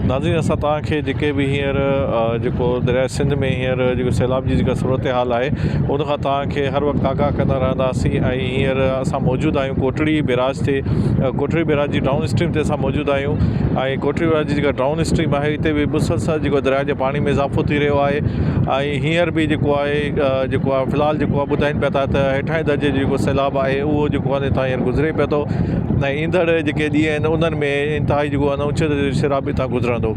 नाज़रीन असां तव्हांखे जेके बि हींअर जेको दरिया सिंध में हींअर जेको सैलाब जी जेका सूरत हाल आहे उन खां तव्हांखे हर वक़्तु आगाह कंदा रहंदासीं। ऐं हींअर असां मौजूदु आहियूं कोटड़ी बैराज ते, कोटड़ी बैराज जी डाउन स्ट्रीम ते असां मौजूदु आहियूं। ऐं कोटड़ी बैराज जी जेका डाउन स्ट्रीम आहे हिते बि मुसलसल जेको दरिया जे पाणी में इज़ाफ़ो थी रहियो आहे। ऐं हींअर बि जेको आहे फ़िलहालु जेको आहे ॿुधाइनि पिया था त हेठां दर्जे जो जेको सैलाब आहे उहो जेको आहे हितां हींअर गुज़रे पियो थो। ऐं ईंदड़ जेके ॾींहं आहिनि उन्हनि में इंतिहाई जेको आहे ऊचे दर्जे जो सैलाब हितां गुज़रंदो।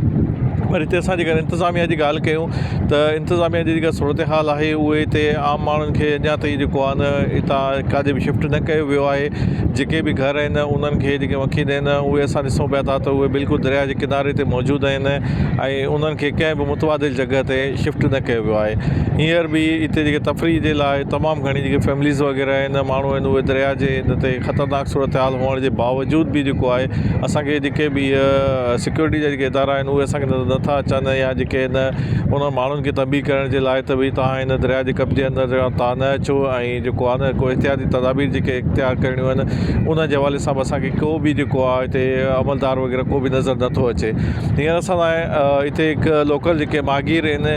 पर हिते असां जेकर इंतिज़ामिया जी ॻाल्हि कयूं त इंतिज़ामिया जी जेका सूरत हाल आहे उहे हिते आम माण्हुनि खे अञा ताईं जेको आहे न हितां काॾे बि शिफ्ट न कयो वियो आहे। जेके बि घर आहिनि उन्हनि खे जेके वकील आहिनि उहे असां ॾिसूं पिया था त उहे बिल्कुलु दरिया जे किनारे ते मौजूदु आहिनि ऐं उन्हनि खे कंहिं बि मुतवादिल जॻह ते शिफ्ट न कयो वियो आहे। हींअर बि हिते जेके तफ़रीह जे लाइ तमामु घणी जेके फैमिलीज़ वग़ैरह आहिनि माण्हू आहिनि उहे दरिया जे हिन ते ख़तरनाक सूरत हाल हुअण जे बावजूदि बि जेको आहे असांखे जेके बि सिक्योरिटी जा जेके इदारा आहिनि उहे असांखे नथा अचनि या जेके आहिनि उन्हनि माण्हुनि खे तंबीह करण जे लाइ त भई तव्हां हिन दरिया जे कब्जे अंदरि तव्हां न अचो ऐं जेको आहे न को एहतियाती तदाबीर जेके इख़्तियार करणियूं आहिनि उन जे हवाले सां असांखे को बि जेको आहे हिते अमलदार वग़ैरह को बि नज़र नथो अचे। हींअर असां हिते हिकु लोकल जेके मागीर आहिनि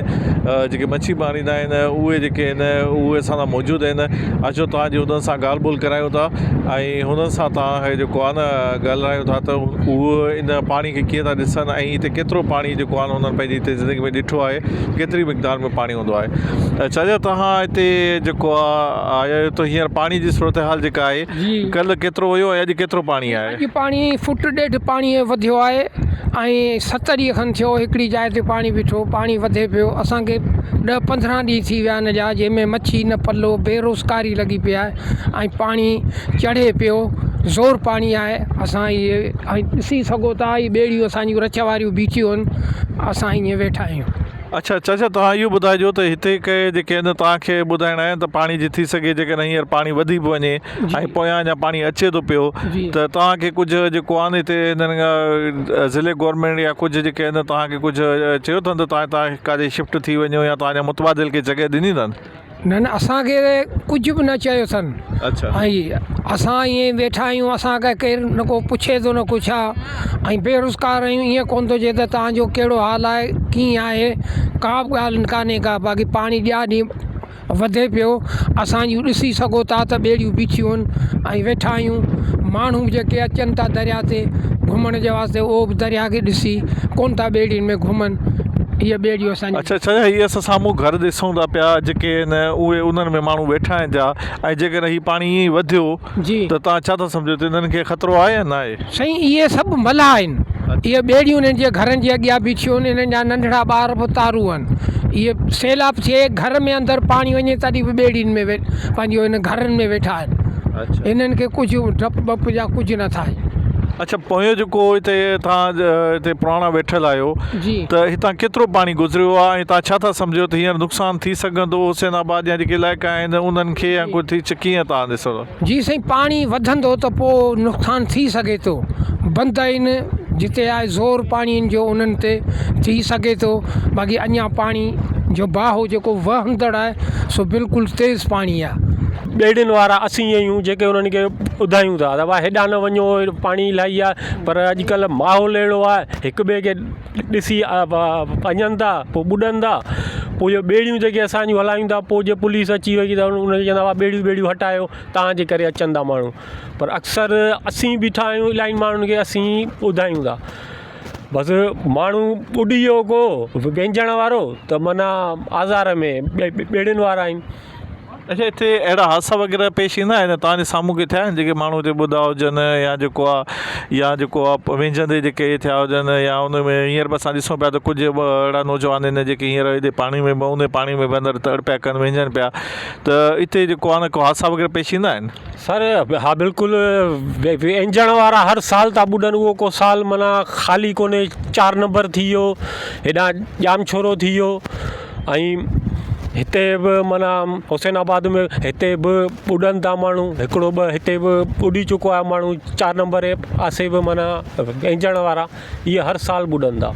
जेके मच्छी मारींदा आहिनि उहे जेके आहिनि उहे असां सां मौजूदु आहिनि। अचो तव्हांजी उन्हनि सां ॻाल्हि ॿोल करायूं था ऐं हुननि सां तव्हां जेको आहे न ॻाल्हायूं था त उहो इन पाणी खे कीअं था ॾिसनि ऐं हिते केतिरो पाणी जेको आहे हुननि पंहिंजी हिते ज़िंदगी में ॾिठो आहे, केतिरी मिक़दार में पाणी हूंदो आहे। चाचा तव्हां हिते जेको आहे आया आहियो त हींअर पाणी जी सूरत हाल जेका आहे कल्ह केतिरो हुयो ऐं अॼु केतिरो पाणी आहे? अॼु पाणी फुट ॾेढ पाणी वधियो आहे ऐं 7 ॾींहं खनि थियो हिकिड़ी जाइ ते पाणी बीठो, पाणी वधे पियो। असांखे 10-15 ॾींहं थी विया हिन जा जंहिंमें मच्छी न पलो, बेरोज़गारी लॻी पई आहे ऐं पाणी चढ़े पियो, ज़ोर पाणी आहे। असां इहे ॾिसी सघो था इहे ॿेड़ियूं असांजियूं रच वारियूं बीठियूं आहिनि, असां ईअं वेठा आहियूं। अच्छा चाचा तव्हां इहो ॿुधाइजो त हिते के जेके आहिनि तव्हांखे ॿुधाइणा आहिनि त पाणी जी थी सघे जेकॾहिं हींअर पाणी वधी बि वञे ऐं पोयां अञा पाणी अचे थो पियो त तव्हांखे कुझु जेको आहे न हिते हिननि ज़िले गवर्नमेंट या कुझु जेके आहिनि तव्हांखे कुझु चयो अथनि त तव्हां काॾे शिफ्ट थी वञो या तव्हांजा मुतबादिल खे जॻह ॾिनी अथनि? न असांखे कुझु बि न चयो अथनि। अच्छा ऐं असां ईअं वेठा आहियूं, असांखे केरु न को पुछे थो न कुझु आहे ऐं बेरोज़गार आहियूं। ईअं कोन थो चए त तव्हांजो कहिड़ो हाल आहे कीअं आहे, का बि ॻाल्हि कान्हे का। बाक़ी पाणी ॾियां ॾींहं वधे पियो, असांजियूं ॾिसी सघो था त ॿेड़ियूं बीठियूं आहिनि ऐं वेठा आहियूं। माण्हू जेके अचनि था दरिया ते घुमण जे वास्ते उहो बि दरिया खे ॾिसी कोन था ॿेड़ियुनि में घुमनि। इहे ॿेड़ियूं असांजी। अच्छा अच्छा हीअ असां साम्हूं घर ॾिसूं था पिया जेके आहिनि उहे उन्हनि में माण्हू वेठा आहिनि जा ऐं जेकॾहिं हीउ पाणी ईअं ई वधियो जी त तव्हां छा था सम्झो त इन्हनि खे ख़तरो आहे या न आहे? साईं इहे सभु मला आहिनि। इहे ॿेड़ियूं इन्हनि जे घरनि जे अॻियां बीठियूं आहिनि, इन्हनि जा नंढड़ा ॿार बि तारू आहिनि। इहे सैलाब थिए घर में अंदरि पाणी वञे तॾहिं बि ॿेड़ियुनि में पंहिंजो हिन घरनि में वेठा आहिनि। इन्हनि खे कुझु डपु वप जा कुझु न थाए। अच्छा पोयों जेको हिते तव्हां हिते पुराणा वेठल आहियो त हितां केतिरो पाणी गुज़रियो आहे ऐं तव्हां छा था सम्झो त हींअर नुक़सानु थी सघंदो हुसैनाबाद या जेके इलाइक़ा आहिनि उन्हनि खे या कुझु थी कीअं तव्हां ॾिसो था? जी साईं पाणी वधंदो त पोइ नुक़सानु थी सघे थो। बंद आहिनि जिते आहे ज़ोर पाणीनि जो उन्हनि ते थी सघे थो। बाक़ी अञा पाणी जो बाहो जेको वहंदड़ आहे सो बिल्कुलु तेज़ पाणी आहे। ॿेड़ियुनि वारा असीं आहियूं जेके उन्हनि खे ॿुधायूं था त भाई हेॾां न वञो पाणी इलाही आहे। पर अॼुकल्ह माहौल अहिड़ो आहे हिक ॿिए खे ॾिसी वञनि था पोइ ॿुॾनि था। पोइ इहो ॿेड़ियूं जेके असांजियूं हलायूं था पोइ जे पुलिस अची वई त उनखे चवंदा हुआ ॿेड़ियूं हटायो तव्हांजे करे अचनि था माण्हू। पर अक्सर असीं बीठा आहियूं इलाही माण्हुनि खे असीं ॿुधायूं था। बसि माण्हू ॿुॾी वियो को व्यंजण वारो त माना आज़ार में ॿेड़ियुनि वारा आहिनि। अच्छा हिते अहिड़ा हादसा वग़ैरह पेश ईंदा आहिनि तव्हांजे साम्हूं के थिया आहिनि जेके माण्हू हिते ॿुधा हुजनि या जेको आहे वेंझंदे जेके थिया हुजनि या उन में हींअर बि असां ॾिसूं पिया त कुझु अहिड़ा नौजवान आहिनि जेके हींअर हिते पाणी में उन पाणी में अंदरि तड़ पिया कनि वेंझनि पिया त हिते जेको आहे न को हादसा वग़ैरह पेश ईंदा आहिनि? सर हा बिल्कुलु वेंझण वारा हर साल था ॿुॾनि। उहो को साल माना ख़ाली कोन्हे। 4 नंबर थी वियो, हेॾां जाम छोरो थी वियो ऐं हिते बि माना हुसैनाबाद में हिते बि ॿुॾनि था माण्हू। हिकिड़ो ॿ हिते बि ॿुॾी चुको आहे माण्हू। 4 नंबर जे आसे बि माना वेंझण वारा इहे हर साल ॿुॾनि था।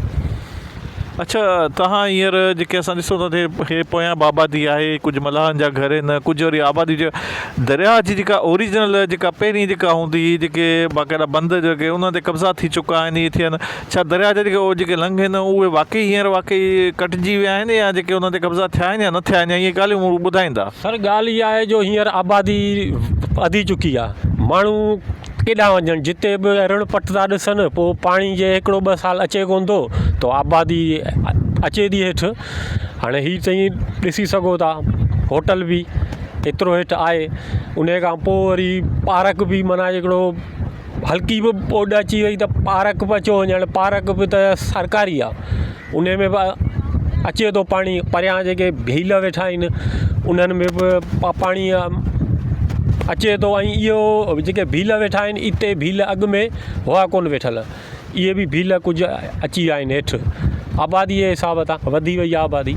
अच्छा तव्हां हींअर जेके असां ॾिसूं था हे पोयां आबादी आहे कुझु मल्हानि जा घर आहिनि कुझु वरी आबादी जो दरिया जी जेका ओरिजिनल जेका पहिरीं जेका हूंदी हुई जेके बाक़ाइदा बंद जेके उन ते कब्ज़ा थी चुका आहिनि इहे थियनि छा दरिया जा जेके लंघ आहिनि उहे वाक़ई हींअर वाक़ई कटिजी विया आहिनि या जेके उन ते कब्ज़ा थिया आहिनि या न थिया आहिनि या इहे ॻाल्हियूं ॿुधाईंदा सर ॻाल्हि इहा आहे जो हींअर आबादी वधी चुकी आहे माण्हू केॾांहुं वञनि जिते बि रण पट था ॾिसनि पोइ पाणी जे हिकिड़ो 2 साल अचे कोन थो त आबादी अचे थी हेठि हाणे हीअ चई ॾिसी सघो था होटल बि एतिरो हेठि आहे उन खां पोइ वरी पार्क बि माना हिकिड़ो हल्की बि ॿोॾि अची वई त पार्क बि अचो वञणु पार्क बि त सरकारी आहे उन में बि अचे थो पाणी परियां जेके भील वेठा आहिनि उन्हनि में बि पाणी अचे थो ऐं इहो जेके भील वेठा आहिनि इते भील अॻु में हुआ कोन वेठल इहे बि भील कुझु अची विया आहिनि हेठि आबादी जे हिसाब सां वधी वई आहे आबादी